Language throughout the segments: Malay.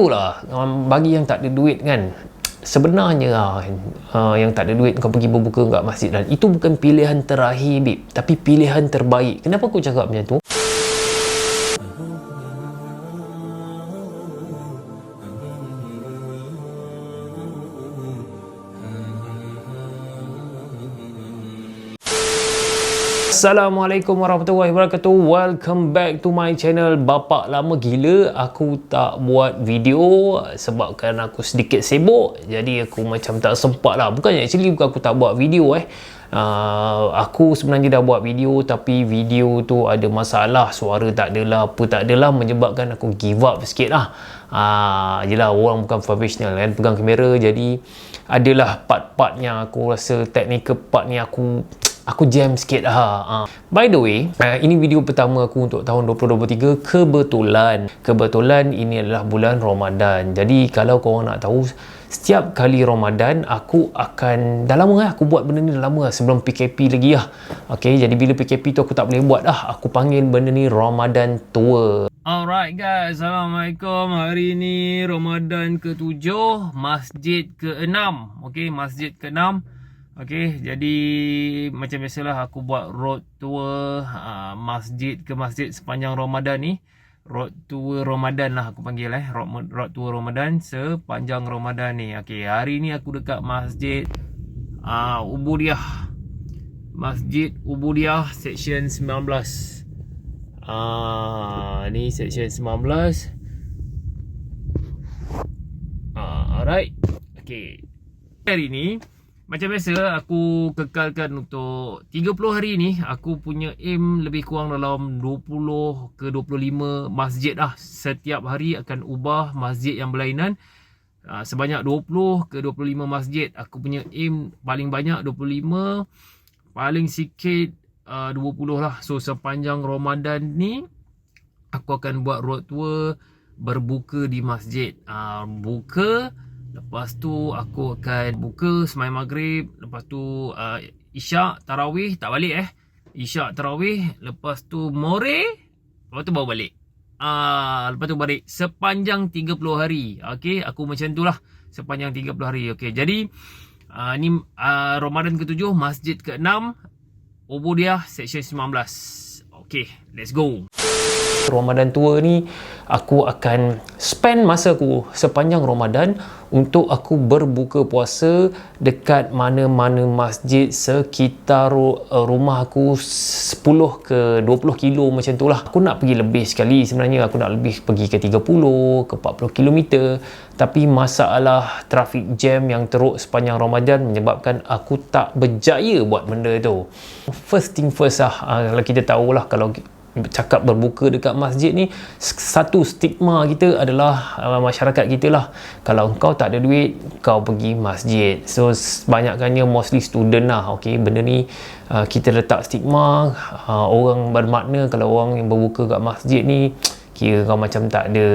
lah, bagi yang tak ada duit kan, sebenarnya yang tak ada duit kau pergi berbuka kat masjid, dan itu bukan pilihan terakhir babe, tapi pilihan terbaik. Kenapa aku cakap macam tu? Assalamualaikum warahmatullahi wabarakatuh. Welcome back to my channel. Bapak lama gila aku tak buat video sebabkan aku sedikit sibuk. Jadi aku macam tak sempat lah. Bukan aku tak buat video aku sebenarnya dah buat video, tapi video tu ada masalah, suara tak adalah, apa tak adalah, menyebabkan aku give up sikit lah. Yelah, orang bukan profesional kan pegang kamera, jadi adalah part-part yang aku rasa technical part ni aku jam sikit lah. By the way, ini video pertama aku untuk tahun 2023. Kebetulan ini adalah bulan Ramadan. Jadi kalau korang nak tahu, setiap kali Ramadan aku akan, dah lama lah aku buat benda ni, dah lama lah, sebelum PKP lagi lah. Okay, jadi bila PKP tu aku tak boleh buat lah. Aku panggil benda ni Ramadan Tour. Alright guys, Assalamualaikum. Hari ni Ramadan ke-7, Masjid ke-6. Okay, Masjid ke-6. Okay, jadi macam biasalah aku buat road tour masjid ke masjid sepanjang Ramadan ni. Road tour Ramadan lah aku panggil road tour Ramadan sepanjang Ramadan ni. Okay, hari ni aku dekat Masjid Ubudiyah. Masjid Ubudiyah Section 19. Ni Section 19. Alright. Okay, hari ni macam biasa aku kekalkan untuk 30 hari ni. Aku punya aim lebih kurang dalam 20 ke 25 masjid lah. Setiap hari akan ubah masjid yang berlainan, sebanyak 20 ke 25 masjid. Aku punya aim paling banyak 25, paling sikit 20 lah. So sepanjang Ramadan ni aku akan buat road tour berbuka di masjid. Buka, lepas tu aku akan buka sembahyang maghrib, lepas tu isyak tarawih, tak balik isyak tarawih, lepas tu more, lepas tu baru balik. Lepas tu balik sepanjang 30 hari. Okey, aku macam tu lah sepanjang 30 hari. Okey, jadi ni Ramadan ke-7, Masjid ke-6, Ubudiyah Section 19. Okey, let's go. Ramadan Tour ni aku akan spend masa aku sepanjang Ramadan untuk aku berbuka puasa dekat mana-mana masjid sekitar rumah aku, 10 ke 20 kilo macam tu lah. Aku nak pergi lebih sekali sebenarnya, aku nak lebih pergi ke 30 ke 40 kilometer, tapi masalah traffic jam yang teruk sepanjang Ramadan menyebabkan aku tak berjaya buat benda tu. First thing first lah, kalau kita tahulah, kalau cakap berbuka dekat masjid ni, satu stigma kita adalah masyarakat kita lah, kalau kau tak ada duit kau pergi masjid. So banyakkannya mostly student lah. Okay, benda ni kita letak stigma, orang bermakna kalau orang yang berbuka kat masjid ni kira kau macam tak ada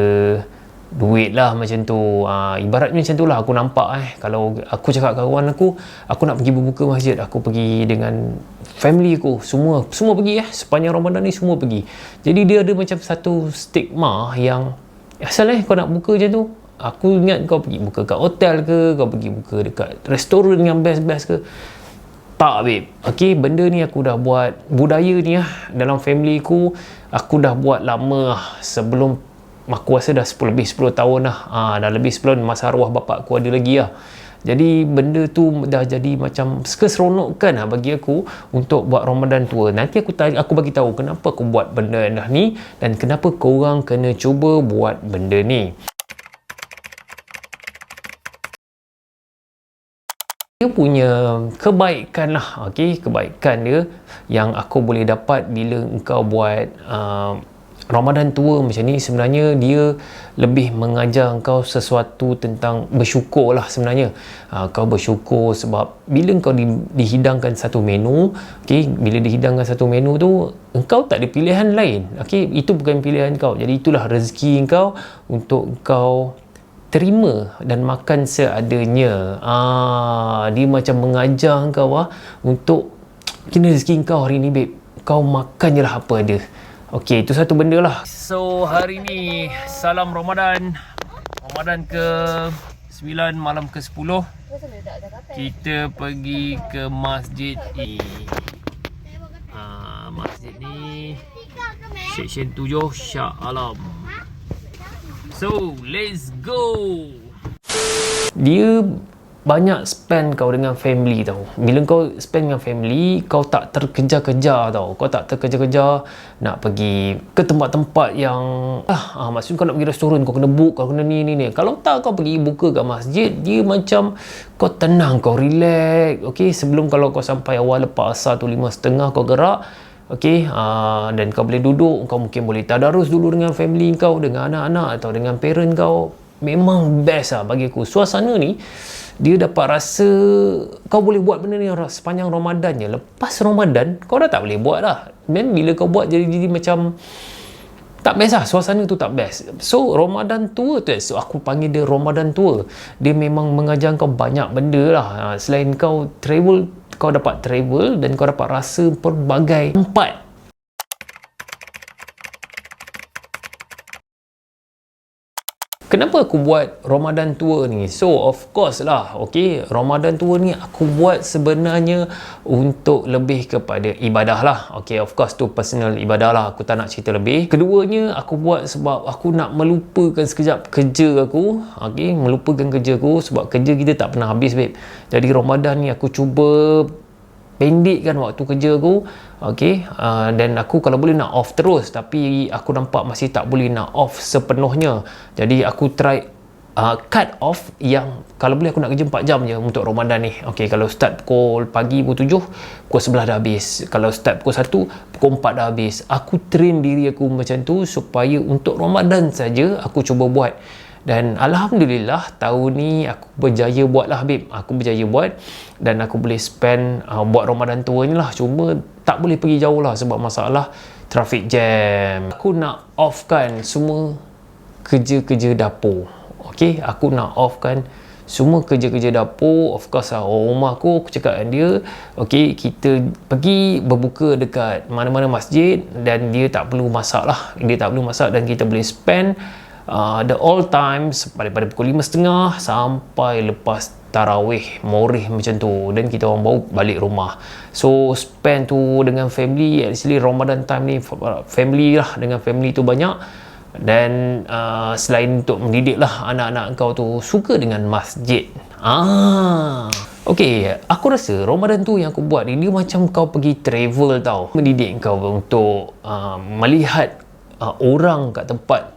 duit lah, macam tu. Ibaratnya macam tu lah aku nampak. Kalau aku cakap kawan aku nak pergi berbuka masjid, aku pergi dengan family aku, semua pergi sepanjang Ramadan ni semua pergi. Jadi dia ada macam satu stigma yang asal kau nak buka macam tu. Aku ingat kau pergi buka kat hotel ke, kau pergi buka dekat restoran yang best-best ke. Tak babe. Okay, benda ni aku dah buat, budaya ni dalam family aku dah buat lama sebelum aku rasa dah lebih 10 tahun lah. Dah lebih 10 masa arwah bapak aku ada lagi lah. Jadi benda tu dah jadi macam keseronokan bagi aku untuk buat Ramadan Tour. Nanti aku bagi tahu kenapa aku buat benda ni dan kenapa korang kena cuba buat benda ni. Dia punya kebaikan lah. Okay, kebaikan dia yang aku boleh dapat bila engkau buat Ramadan Tour macam ni, sebenarnya dia lebih mengajar kau sesuatu tentang bersyukur lah sebenarnya. Kau bersyukur sebab bila kau dihidangkan satu menu, okay, bila dihidangkan satu menu tu engkau tak ada pilihan lain. Okay, itu bukan pilihan kau, jadi itulah rezeki kau untuk kau terima dan makan seadanya. Dia macam mengajar kau untuk kena rezeki kau hari ni babe, kau makan je lah apa ada. Okey, itu satu benda lah. So hari ni salam Ramadan Ramadan ke-9 malam ke-10 kita pergi ke masjid ni. Masjid ni Seksyen 7 Shah Alam. So let's go. Dia banyak spend kau dengan family tau. Bila kau spend dengan family, kau tak terkejar-kejar tau. Kau tak terkejar-kejar nak pergi ke tempat-tempat yang maksudnya kau nak pergi restoran, kau kena book, kau kena ni. Kalau tak, kau pergi buka kat masjid, dia macam kau tenang, kau relax. Okay, sebelum kalau kau sampai awal lepas asar tu 5.30 kau gerak. Okay, dan kau boleh duduk, kau mungkin boleh tadarus dulu dengan family kau, dengan anak-anak atau dengan parent kau. Memang best lah bagi aku. Suasana ni dia dapat rasa kau boleh buat benda ni sepanjang Ramadan je. Lepas Ramadan kau dah tak boleh buat lah. Dan bila kau buat jadi macam tak best lah. Suasana tu tak best. So Ramadan Tour tu, so aku panggil dia Ramadan Tour. Dia memang mengajar kau banyak benda lah. Selain kau travel, kau dapat travel dan kau dapat rasa pelbagai tempat. Kenapa aku buat Ramadan Tour ni? So of course lah, okay, Ramadan Tour ni aku buat sebenarnya untuk lebih kepada ibadah lah. Okay, of course tu personal ibadah lah, aku tak nak cerita lebih. Keduanya aku buat sebab aku nak melupakan sekejap kerja aku. Okay, melupakan kerja aku sebab kerja kita tak pernah habis, babe. Jadi Ramadan ni aku cuba pendekkan waktu kerja aku. Okay, dan aku kalau boleh nak off terus, tapi aku nampak masih tak boleh nak off sepenuhnya. Jadi aku try cut off yang kalau boleh aku nak kerja 4 jam je untuk Ramadan ni. Okay, kalau start pukul pagi pukul 7, pukul 11 dah habis. Kalau start pukul 1, pukul 4 dah habis. Aku train diri aku macam tu supaya untuk Ramadan saja aku cuba buat. Dan Alhamdulillah tahun ni aku berjaya buat lah, babe. Aku berjaya buat dan aku boleh spend buat Ramadan Tour ni lah. Cuma tak boleh pergi jauh lah sebab masalah traffic jam. Aku nak offkan semua kerja-kerja dapur. Okay, aku nak offkan semua kerja-kerja dapur. Of course lah, orang rumah aku cakap dengan dia, okay, kita pergi berbuka dekat mana-mana masjid dan dia tak perlu masak lah. Dia tak perlu masak dan kita boleh spend the all times daripada pukul 5.30 sampai lepas tarawih morih macam tu, dan kita orang baru balik rumah. So spend tu dengan family. Actually Ramadan time ni family lah, dengan family tu banyak. Dan selain untuk mendidik lah anak-anak kau tu suka dengan masjid. Okay, aku rasa Ramadan tu yang aku buat ni dia macam kau pergi travel tau. Mendidik kau untuk melihat orang kat tempat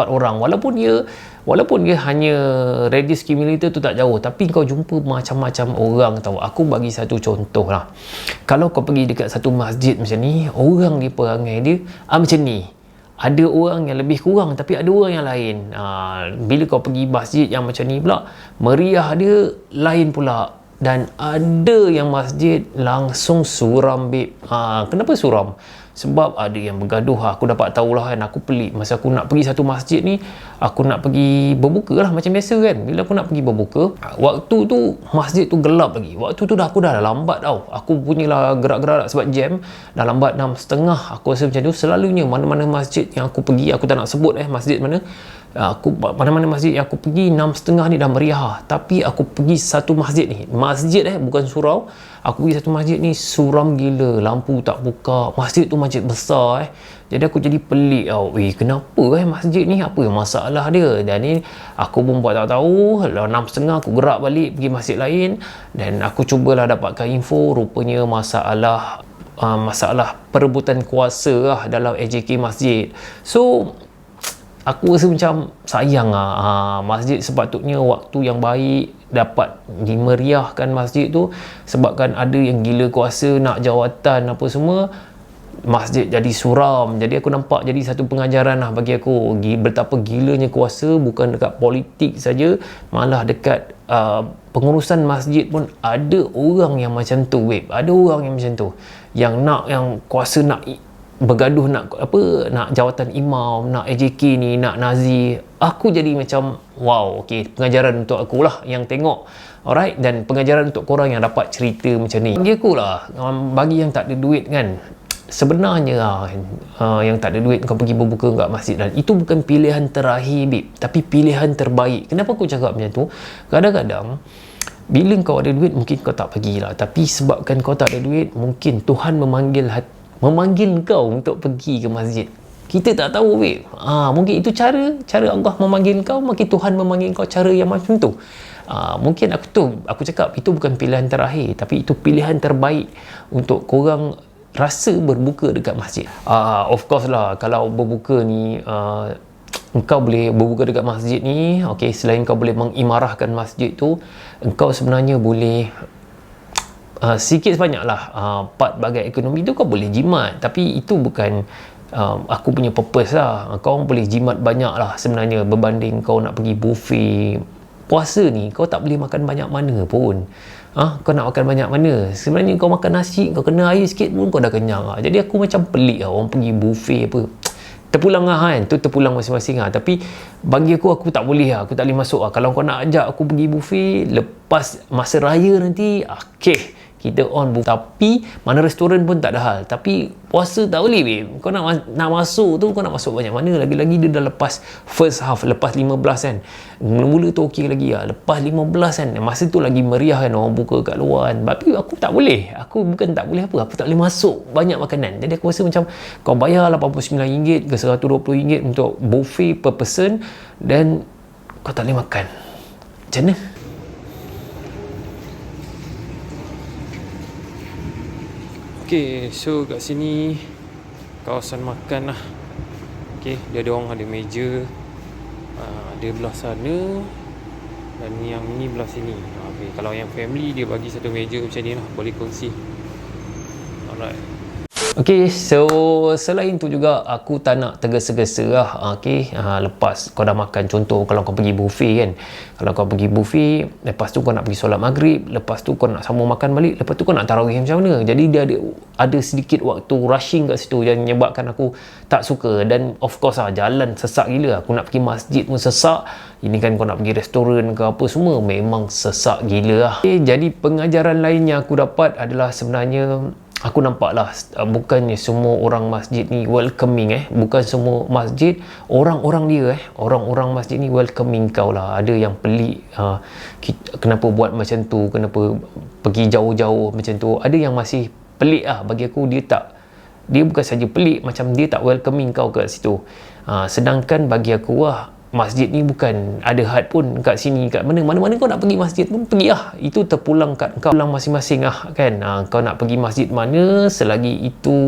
orang, walaupun dia hanya radius kilometer tu tak jauh, tapi kau jumpa macam-macam orang tau. Aku bagi satu contoh lah. Kalau kau pergi dekat satu masjid macam ni, orang dia perangai dia macam ni. Ada orang yang lebih kurang, tapi ada orang yang lain. Bila kau pergi masjid yang macam ni pula, meriah dia lain pula. Dan ada yang masjid langsung suram, babe. Kenapa suram? Sebab ada yang bergaduh. Aku dapat tahulah kan, aku pelik. Masa aku nak pergi satu masjid ni, aku nak pergi berbuka lah macam biasa kan. Bila aku nak pergi berbuka, waktu tu masjid tu gelap lagi. Waktu tu aku dah lambat tau. Aku punyalah gerak-gerak sebab jam. Dah lambat 6.30. Aku rasa macam tu. Selalunya mana-mana masjid yang aku pergi, aku tak nak sebut masjid mana. Mana-mana masjid yang aku pergi 6.30 ni dah meriah. Tapi aku pergi satu masjid ni, masjid bukan surau. Aku pergi satu masjid ni suram gila, lampu tak buka. Masjid tu masjid besar Jadi aku jadi pelik tau. Kenapa masjid ni, apa yang masalah dia? Dan ni aku pun buat tak tahu. 6.30 aku gerak balik pergi masjid lain. Dan aku cubalah dapatkan info. Rupanya masalah perebutan kuasa lah dalam AJK masjid. So aku rasa macam sayang masjid sepatutnya waktu yang baik dapat dimeriahkan masjid tu, sebabkan ada yang gila kuasa nak jawatan apa semua, masjid jadi suram. Jadi aku nampak jadi satu pengajaran lah bagi aku, betapa gilanya kuasa bukan dekat politik saja, malah dekat pengurusan masjid pun ada orang yang macam tu, babe. Ada orang yang macam tu, yang kuasa nak bergaduh, nak jawatan imam, nak AJK ni, nak nazi. Aku jadi macam wow, okey, pengajaran untuk aku lah yang tengok. Alright, dan pengajaran untuk korang yang dapat cerita macam ni. Bagi aku lah, bagi yang tak ada duit kan, sebenarnya yang tak ada duit kau pergi berbuka kat masjid, dan itu bukan pilihan terakhir babe, tapi pilihan terbaik. Kenapa aku cakap macam tu? Kadang-kadang bila kau ada duit mungkin kau tak pergilah, tapi sebabkan kau tak ada duit, mungkin Tuhan memanggil kau untuk pergi ke masjid. Kita tak tahu babe. Mungkin itu cara Allah memanggil kau, mungkin Tuhan memanggil kau cara yang macam tu. Mungkin aku cakap itu bukan pilihan terakhir, tapi itu pilihan terbaik untuk korang rasa berbuka dekat masjid. Of course lah, kalau berbuka ni engkau boleh berbuka dekat masjid ni, okay, selain kau boleh mengimarahkan masjid tu, engkau sebenarnya boleh sikit sebanyak lah part bagai ekonomi tu kau boleh jimat. Tapi itu bukan aku punya purpose lah. Kau boleh jimat banyak lah sebenarnya berbanding kau nak pergi buffet. Puasa ni kau tak boleh makan banyak mana pun. Kau nak makan banyak mana? Sebenarnya kau makan nasi, kau kena air sikit pun kau dah kenyang lah. Jadi aku macam pelik lah orang pergi buffet apa. Terpulang lah kan, tu terpulang masing-masing lah. Tapi bagi aku tak boleh lah, aku tak boleh masuk lah. Kalau kau nak ajak aku pergi buffet lepas masa raya nanti, okay, kita on buffet. Tapi mana restoran pun tak ada hal. Tapi puasa tak boleh babe. Kau nak masuk tu, kau nak masuk banyak mana. Lagi-lagi dia dah lepas first half, lepas 15 kan. Mula-mula tu okey lagi lah. Lepas 15 kan, masa tu lagi meriah kan, orang buka kat luar kan. Tapi aku tak boleh. Aku bukan tak boleh apa, aku tak boleh masuk banyak makanan. Jadi aku rasa macam kau bayar RM89 ke RM120 untuk buffet per person, dan kau tak boleh makan. Macam mana? Okay, so kat sini kawasan makan lah. Okay, dia ada orang ada meja, dia belah sana, dan yang ni belah sini. Okay, kalau yang family dia bagi satu meja macam ni lah, boleh kongsi. Alright. Okay, so selain tu juga aku tak nak tergesa-gesa lah. Okay, lepas kau dah makan, contoh kalau kau pergi buffet kan, kalau kau pergi buffet, lepas tu kau nak pergi solat maghrib, lepas tu kau nak sambung makan balik, lepas tu kau nak tarawih macam mana. Jadi dia ada sedikit waktu rushing kat situ yang menyebabkan aku tak suka. Dan of course lah, jalan sesak gila. Aku nak pergi masjid pun sesak. Ini kan kau nak pergi restoran ke apa semua, memang sesak gila lah. Okay, jadi pengajaran lain yang aku dapat adalah sebenarnya aku nampak lah, bukannya semua orang masjid ni welcoming bukan semua masjid, orang-orang masjid ni welcoming kau lah. Ada yang pelik, kenapa buat macam tu, kenapa pergi jauh-jauh macam tu. Ada yang masih pelik lah. Bagi aku dia bukan saja pelik, macam dia tak welcoming kau kat situ. Sedangkan bagi aku lah, masjid ni bukan ada had pun kat sini, kat mana-mana kau nak pergi masjid pun pergi lah. Itu terpulang kat kau pulang masing-masing lah kan. Kau nak pergi masjid mana, selagi itu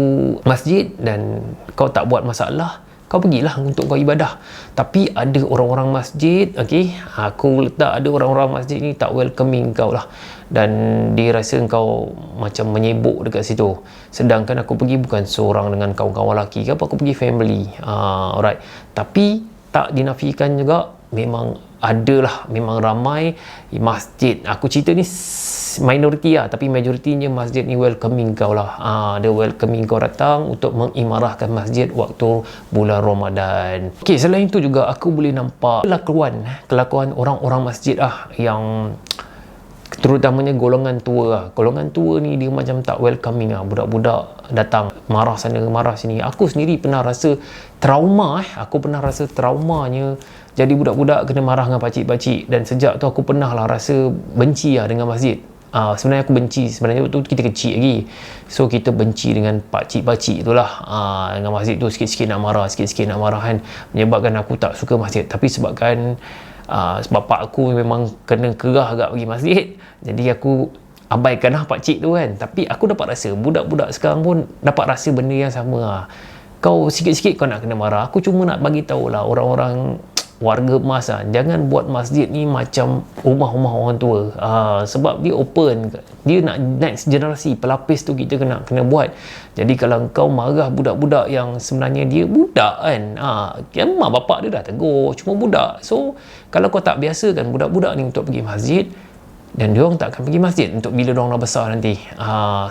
masjid dan kau tak buat masalah, kau pergilah untuk kau ibadah. Tapi ada orang-orang masjid, okay, aku letak ada orang-orang masjid ni tak welcoming kau lah, dan dia rasa kau macam menyebuk dekat situ. Sedangkan aku pergi bukan seorang dengan kawan-kawan lelaki ke apa, aku pergi family. Alright. Tapi tak dinafikan juga, memang adalah, memang ramai masjid. Aku cerita ni minoriti lah, tapi majoritinya masjid ni welcoming kau lah. Dia welcoming kau datang untuk mengimarahkan masjid waktu bulan Ramadan. Okay, selain tu juga aku boleh nampak kelakuan orang-orang masjid lah, yang terutamanya golongan tua lah. Golongan tua ni dia macam tak welcoming lah. Budak-budak datang marah sana marah sini. Aku sendiri pernah rasa trauma aku pernah rasa traumanya jadi budak-budak kena marah dengan pakcik-pakcik. Dan sejak tu aku pernah lah rasa benci lah dengan masjid. Sebenarnya aku benci, sebenarnya waktu kita kecil lagi, so kita benci dengan pakcik-pakcik tu lah. Dengan masjid tu sikit-sikit nak marah kan, menyebabkan aku tak suka masjid. Tapi sebabkan bapak aku memang kena kerah agak pergi masjid, jadi aku abaikan lah pakcik tu kan. Tapi aku dapat rasa budak-budak sekarang pun dapat rasa benda yang sama lah. Kau sikit-sikit kau nak kena marah. Aku cuma nak bagi tahu lah orang-orang warga emas lah, jangan buat masjid ni macam rumah-rumah orang tua. Sebab dia open, dia nak next generasi, pelapis tu kita kena buat. Jadi kalau kau marah budak-budak yang sebenarnya dia budak kan, mak bapak dia dah tegur, cuma budak. So kalau kau tak biasakan budak-budak ni untuk pergi masjid, dan diorang tak akan pergi masjid untuk bila diorang dah besar nanti.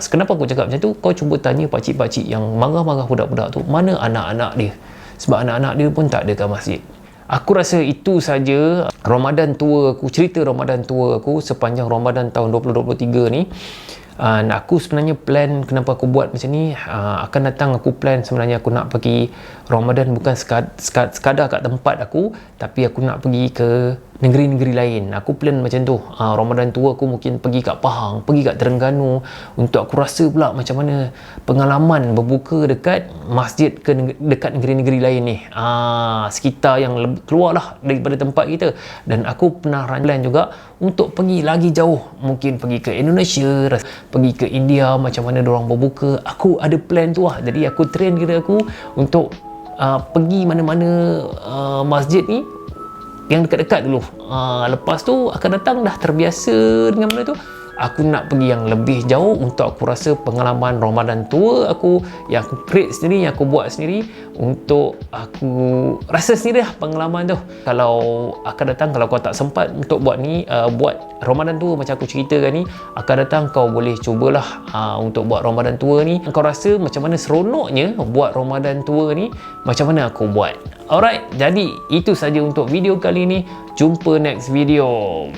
Kenapa aku cakap macam tu? Kau cuba tanya pakcik-pakcik yang marah-marah budak-budak tu, mana anak-anak dia? Sebab anak-anak dia pun tak ada kat masjid. Aku rasa itu saja Ramadan tua aku, cerita Ramadan tua aku sepanjang Ramadan tahun 2023 ni. Aku sebenarnya plan kenapa aku buat macam ni, akan datang aku plan sebenarnya aku nak pergi Ramadan bukan sekadar kat tempat aku, tapi aku nak pergi ke negeri-negeri lain. Aku plan macam tu. Ramadan tu aku mungkin pergi kat Pahang, pergi kat Terengganu, untuk aku rasa pula macam mana pengalaman berbuka dekat masjid dekat negeri-negeri lain ni. Sekitar yang keluar lah daripada tempat kita. Dan aku pernah plan juga untuk pergi lagi jauh, mungkin pergi ke Indonesia, pergi ke India, macam mana diorang berbuka. Aku ada plan tu lah. Jadi aku train diri aku untuk pergi mana-mana masjid ni yang dekat-dekat dulu. Lepas tu akan datang dah terbiasa dengan benda tu, aku nak pergi yang lebih jauh untuk aku rasa pengalaman Ramadan tua aku yang aku create sendiri, yang aku buat sendiri, untuk aku rasa sendiri lah pengalaman tu. Kalau akan datang, kalau kau tak sempat untuk buat ni, buat Ramadan tua macam aku ceritakan ni, akan datang kau boleh cubalah untuk buat Ramadan tua ni. Kau rasa macam mana seronoknya buat Ramadan tua ni, macam mana aku buat. Alright, jadi itu saja untuk video kali ni. Jumpa next video.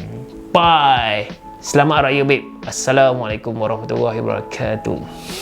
Bye. Selamat Raya Babe. Assalamualaikum warahmatullahi wabarakatuh.